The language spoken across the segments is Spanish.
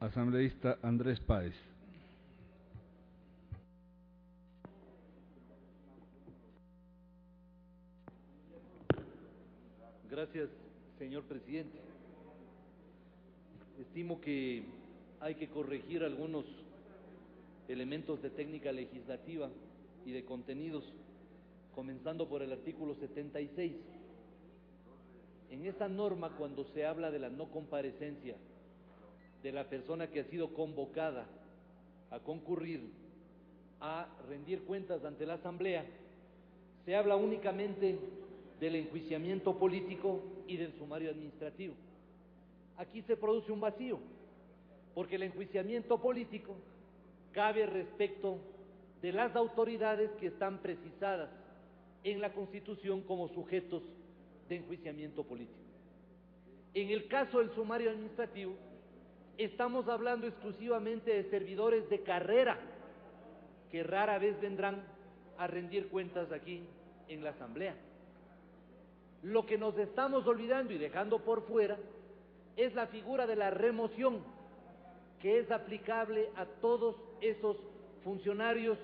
Asambleísta Andrés Páez. Gracias, señor presidente. Estimo que hay que corregir algunos elementos de técnica legislativa y de contenidos, comenzando por el artículo 76. En esa norma, cuando se habla de la no comparecencia de la persona que ha sido convocada a concurrir a rendir cuentas ante la Asamblea, se habla únicamente del enjuiciamiento político y del sumario administrativo. Aquí se produce un vacío, porque el enjuiciamiento político cabe respecto de las autoridades que están precisadas en la Constitución como sujetos de enjuiciamiento político. En el caso del sumario administrativo, estamos hablando exclusivamente de servidores de carrera que rara vez vendrán a rendir cuentas aquí en la Asamblea. Lo que nos estamos olvidando y dejando por fuera es la figura de la remoción, que es aplicable a todos esos funcionarios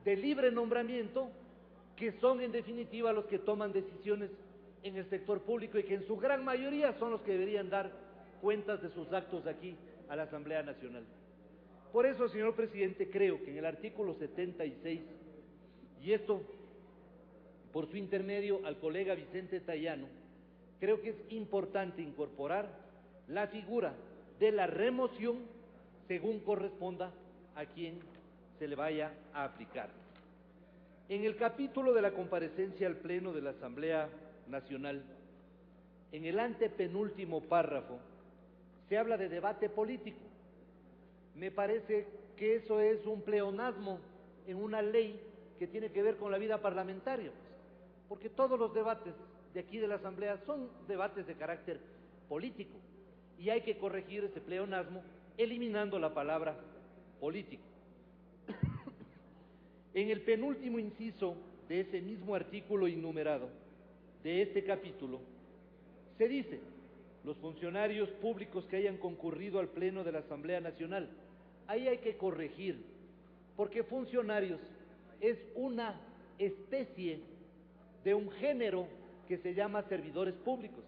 de libre nombramiento, que son en definitiva los que toman decisiones en el sector público y que en su gran mayoría son los que deberían dar cuentas de sus actos aquí a la Asamblea Nacional. Por eso, señor presidente, creo que en el artículo 76, y esto por su intermedio al colega Vicente Tayano, creo que es importante incorporar la figura de la remoción según corresponda a quien se le vaya a aplicar. En el capítulo de la comparecencia al Pleno de la Asamblea Nacional, en el antepenúltimo párrafo, se habla de debate político. Me parece que eso es un pleonasmo en una ley que tiene que ver con la vida parlamentaria, porque todos los debates de aquí de la Asamblea son debates de carácter político, y hay que corregir ese pleonasmo eliminando la palabra político. En el penúltimo inciso de ese mismo artículo enumerado de este capítulo, se dice: los funcionarios públicos que hayan concurrido al Pleno de la Asamblea Nacional. Ahí hay que corregir, porque funcionarios es una especie de un género que se llama servidores públicos.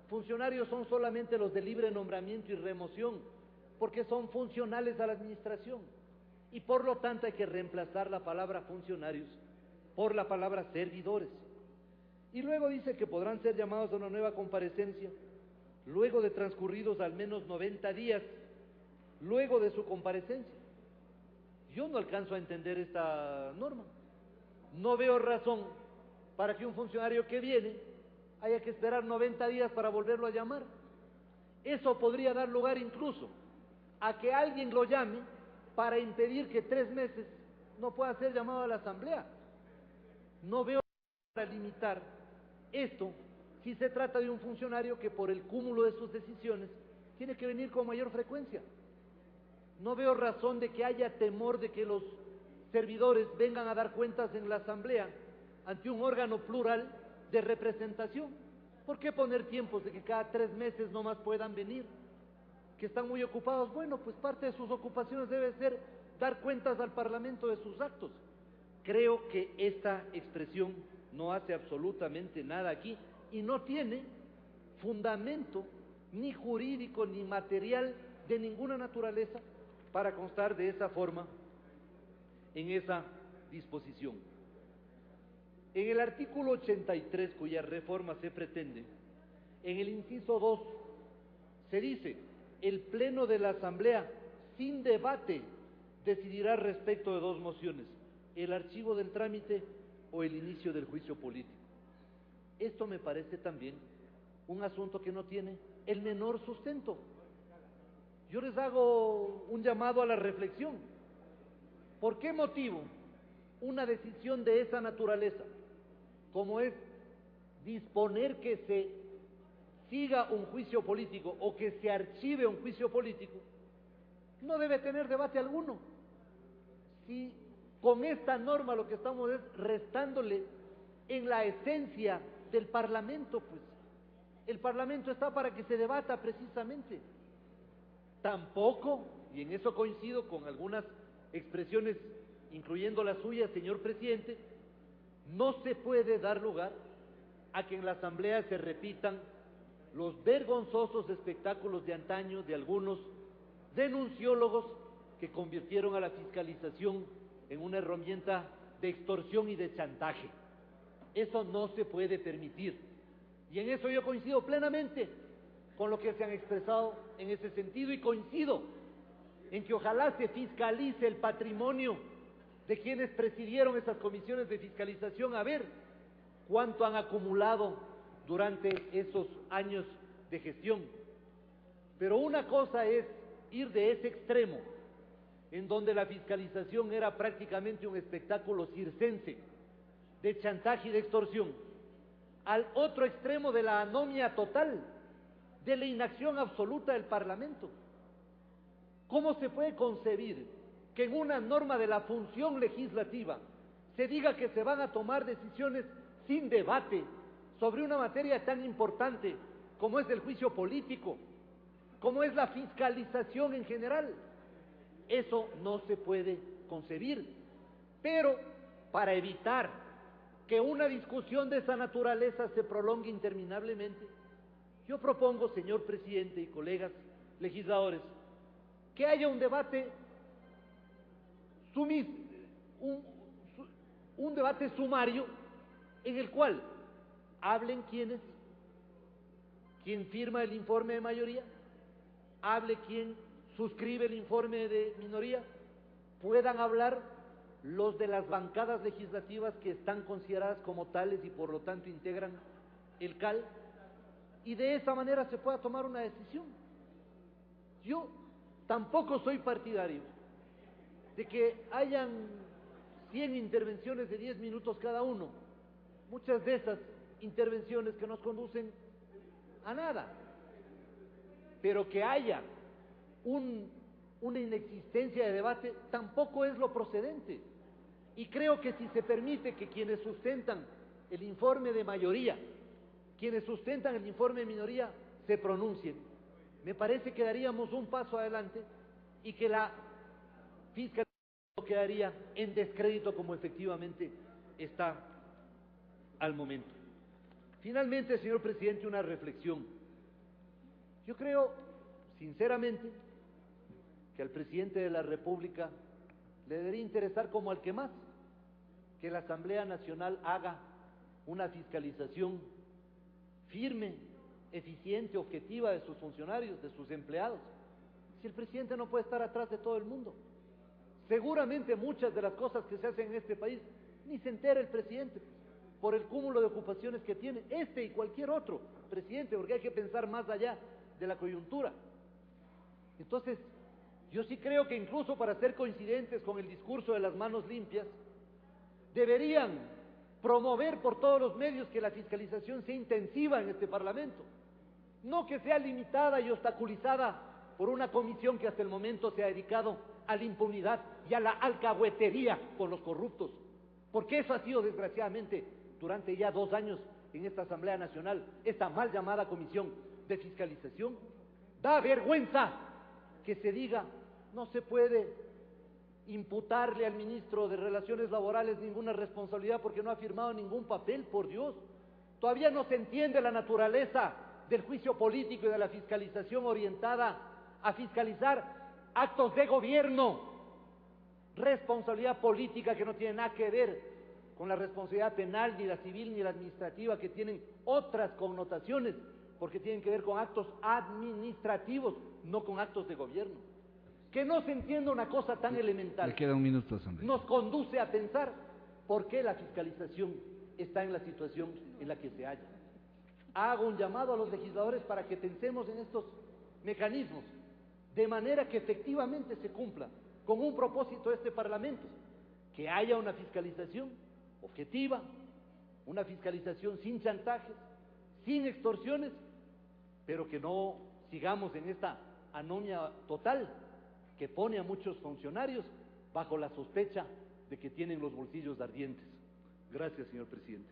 Funcionarios son solamente los de libre nombramiento y remoción, porque son funcionales a la administración, y por lo tanto hay que reemplazar la palabra funcionarios por la palabra servidores. Y luego dice que podrán ser llamados a una nueva comparecencia luego de transcurridos al menos 90 días luego de su comparecencia. Yo no alcanzo a entender esta norma. No veo razón para que un funcionario que viene haya que esperar 90 días para volverlo a llamar. Eso podría dar lugar incluso a que alguien lo llame para impedir que 3 meses no pueda ser llamado a la Asamblea. No veo para limitar esto si se trata de un funcionario que por el cúmulo de sus decisiones tiene que venir con mayor frecuencia. No veo razón de que haya temor de que los servidores vengan a dar cuentas en la Asamblea ante un órgano plural de representación. ¿Por qué poner tiempos de que cada 3 meses nomás puedan venir? Que están muy ocupados. Bueno, pues parte de sus ocupaciones debe ser dar cuentas al Parlamento de sus actos. Creo que esta expresión no hace absolutamente nada aquí y no tiene fundamento ni jurídico ni material de ninguna naturaleza para constar de esa forma en esa disposición. En el artículo 83, cuya reforma se pretende, en el inciso 2, se dice: el Pleno de la Asamblea, sin debate, decidirá respecto de 2 mociones: el archivo del trámite o el inicio del juicio político. Esto me parece también un asunto que no tiene el menor sustento. Yo les hago un llamado a la reflexión. ¿Por qué motivo una decisión de esa naturaleza, como es disponer que se siga un juicio político o que se archive un juicio político, no debe tener debate alguno? Si con esta norma lo que estamos es restándole en la esencia del Parlamento, pues el Parlamento está para que se debata precisamente. Tampoco y en eso coincido con algunas expresiones, incluyendo la suya, señor presidente, no se puede dar lugar a que en la Asamblea se repitan los vergonzosos espectáculos de antaño de algunos denunciólogos que convirtieron a la fiscalización en una herramienta de extorsión y de chantaje. Eso no se puede permitir. Y en eso yo coincido plenamente con lo que se han expresado en ese sentido, y coincido en que ojalá se fiscalice el patrimonio de quienes presidieron esas comisiones de fiscalización, a ver cuánto han acumulado durante esos años de gestión. Pero una cosa es ir de ese extremo, en donde la fiscalización era prácticamente un espectáculo circense de chantaje y de extorsión, al otro extremo de la anomia total, de la inacción absoluta del Parlamento. ¿Cómo se puede concebir que en una norma de la función legislativa se diga que se van a tomar decisiones sin debate sobre una materia tan importante como es el juicio político, como es la fiscalización en general? Eso no se puede concebir. Pero para evitar que una discusión de esa naturaleza se prolongue interminablemente, yo propongo, señor presidente y colegas legisladores, que haya un debate un debate sumario en el cual hablen quien firma el informe de mayoría, hable quien suscribe el informe de minoría, puedan hablar los de las bancadas legislativas que están consideradas como tales y por lo tanto integran el CAL, y de esa manera se pueda tomar una decisión. Yo tampoco soy partidario de que hayan 100 intervenciones de 10 minutos cada uno, muchas de esas intervenciones que nos conducen a nada, pero que haya una inexistencia de debate tampoco es lo procedente. Y creo que si se permite que quienes sustentan el informe de mayoría, quienes sustentan el informe de minoría, se pronuncien, me parece que daríamos un paso adelante y que la fiscalización no quedaría en descrédito como efectivamente está al momento. Finalmente, señor presidente, una reflexión. Yo creo, sinceramente, que al presidente de la República le debería interesar, como al que más, que la Asamblea Nacional haga una fiscalización firme, eficiente, objetiva de sus funcionarios, de sus empleados. Si el presidente no puede estar atrás de todo el mundo, seguramente muchas de las cosas que se hacen en este país ni se entera el presidente por el cúmulo de ocupaciones que tiene este y cualquier otro presidente, porque hay que pensar más allá de la coyuntura. Entonces, yo sí creo que incluso para ser coincidentes con el discurso de las manos limpias, deberían promover por todos los medios que la fiscalización sea intensiva en este Parlamento, no que sea limitada y obstaculizada por una comisión que hasta el momento se ha dedicado a la impunidad y a la alcahuetería con los corruptos, porque eso ha sido desgraciadamente durante ya 2 años en esta Asamblea Nacional, esta mal llamada comisión de fiscalización. Da vergüenza que se diga no se puede imputarle al ministro de Relaciones Laborales ninguna responsabilidad porque no ha firmado ningún papel. Por Dios, todavía no se entiende la naturaleza del juicio político y de la fiscalización orientada a fiscalizar actos de gobierno, responsabilidad política que no tiene nada que ver con la responsabilidad penal, ni la civil ni la administrativa, que tienen otras connotaciones, porque tienen que ver con actos administrativos, no con actos de gobierno. Que no se entienda una cosa tan elemental. Le queda un minuto, Sonrix. Nos conduce a pensar por qué la fiscalización está en la situación en la que se halla. Hago un llamado a los legisladores para que pensemos en estos mecanismos, de manera que efectivamente se cumpla con un propósito de este Parlamento, que haya una fiscalización objetiva, una fiscalización sin chantajes, sin extorsiones, pero que no sigamos en esta anomia total que pone a muchos funcionarios bajo la sospecha de que tienen los bolsillos ardientes. Gracias, señor presidente.